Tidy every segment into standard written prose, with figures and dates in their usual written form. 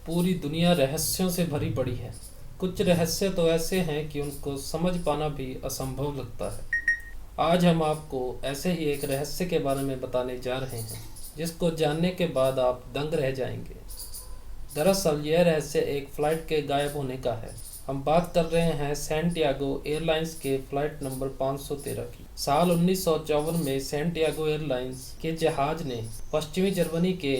पूरी दुनिया रहस्यों से भरी पड़ी है। कुछ रहस्य तो ऐसे हैं कि उनको समझ पाना भी असंभव लगता है। आज हम आपको ऐसे ही एक रहस्य के बारे में बताने जा रहे हैं, जिसको जानने के बाद आप दंग रह जाएंगे। दरअसल यह रहस्य एक फ़्लाइट के गायब होने का है। हम बात कर रहे हैं सैंटियागो एयरलाइंस के फ़्लाइट नंबर 513 की। साल 1954 में सैंटियागो एयरलाइंस के जहाज़ ने पश्चिमी जर्मनी के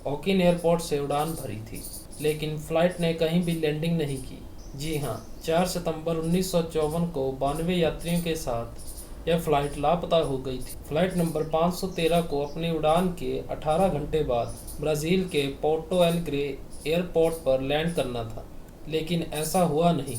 ओकिन एयरपोर्ट से उड़ान भरी थी, लेकिन फ़्लाइट ने कहीं भी लैंडिंग नहीं की। जी हाँ, 4 सितंबर 1954 को 92 यात्रियों के साथ यह फ़्लाइट लापता हो गई थी। फ़्लाइट नंबर 513 को अपनी उड़ान के 18 घंटे बाद ब्राज़ील के पोर्टो एलेग्रे एयरपोर्ट पर लैंड करना था, लेकिन ऐसा हुआ नहीं।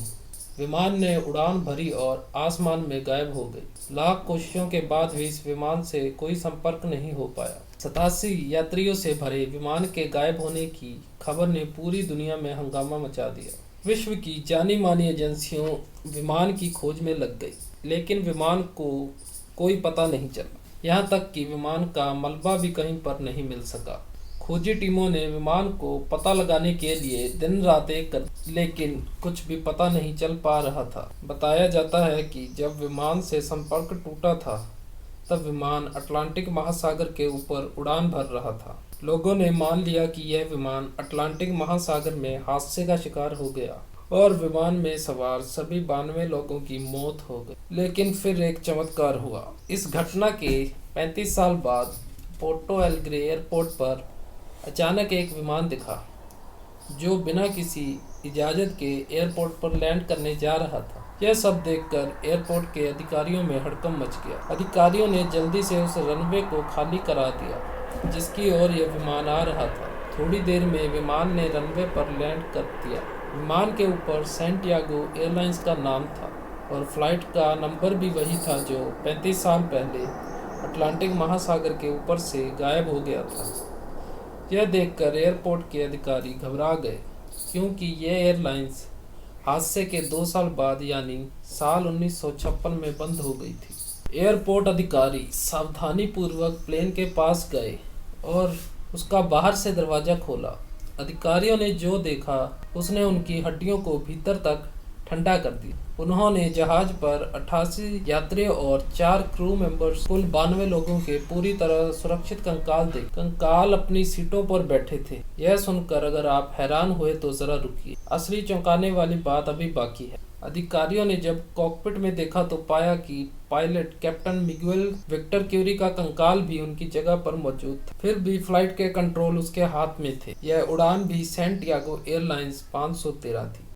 विमान ने उड़ान भरी और आसमान में गायब हो गई। लाख कोशिशों के बाद भी इस विमान से कोई संपर्क नहीं हो पाया। 87 यात्रियों से भरे विमान के गायब होने की खबर ने पूरी दुनिया में हंगामा मचा दिया। विश्व की जानी मानी एजेंसियों विमान की खोज में लग गई, लेकिन विमान को कोई पता नहीं चला। यहाँ तक कि विमान का मलबा भी कहीं पर नहीं मिल सका। खोजी टीमों ने विमान को पता लगाने के लिए दिन रात एक कर, लेकिन कुछ भी पता नहीं चल पा रहा था। बताया जाता है कि जब विमान से संपर्क टूटा था, तब विमान अटलांटिक महासागर के ऊपर उड़ान भर रहा था। लोगों ने मान लिया कि यह विमान अटलांटिक महासागर में हादसे का शिकार हो गया और विमान में सवार सभी 92 लोगों की मौत हो गई। लेकिन फिर एक चमत्कार हुआ। इस घटना के 35 साल बाद पोर्टो एलेग्रे एयरपोर्ट पर अचानक एक विमान दिखा, जो बिना किसी इजाज़त के एयरपोर्ट पर लैंड करने जा रहा था। यह सब देखकर एयरपोर्ट के अधिकारियों में हड़कंप मच गया। अधिकारियों ने जल्दी से उस रनवे को खाली करा दिया जिसकी ओर यह विमान आ रहा था। थोड़ी देर में विमान ने रनवे पर लैंड कर दिया। विमान के ऊपर सैंटियागो एयरलाइंस का नाम था और फ्लाइट का नंबर भी वही था जो 35 साल पहले अटलांटिक महासागर के ऊपर से गायब हो गया था। यह देखकर एयरपोर्ट के अधिकारी घबरा गए, क्योंकि यह एयरलाइंस हादसे के 2 साल बाद यानी साल 1956 में बंद हो गई थी। एयरपोर्ट अधिकारी सावधानी पूर्वक प्लेन के पास गए और उसका बाहर से दरवाज़ा खोला। अधिकारियों ने जो देखा उसने उनकी हड्डियों को भीतर तक ठंडा कर दिया। उन्होंने जहाज पर 88 यात्रियों और 4 क्रू मेंबर्स कुल 92 लोगों के पूरी तरह सुरक्षित कंकाल देखे। कंकाल अपनी सीटों पर बैठे थे। यह सुनकर अगर आप हैरान हुए तो जरा रुकिए, असली चौंकाने वाली बात अभी बाकी है। अधिकारियों ने जब कॉकपिट में देखा तो पाया कि pilot captain Miguel Victor Curie का कंकाल भी उनकी जगह पर मौजूद था। फिर भी फ्लाइट के कंट्रोल उसके हाथ में थे। यह उड़ान भी सैंटियागो एयरलाइंस 513 थी।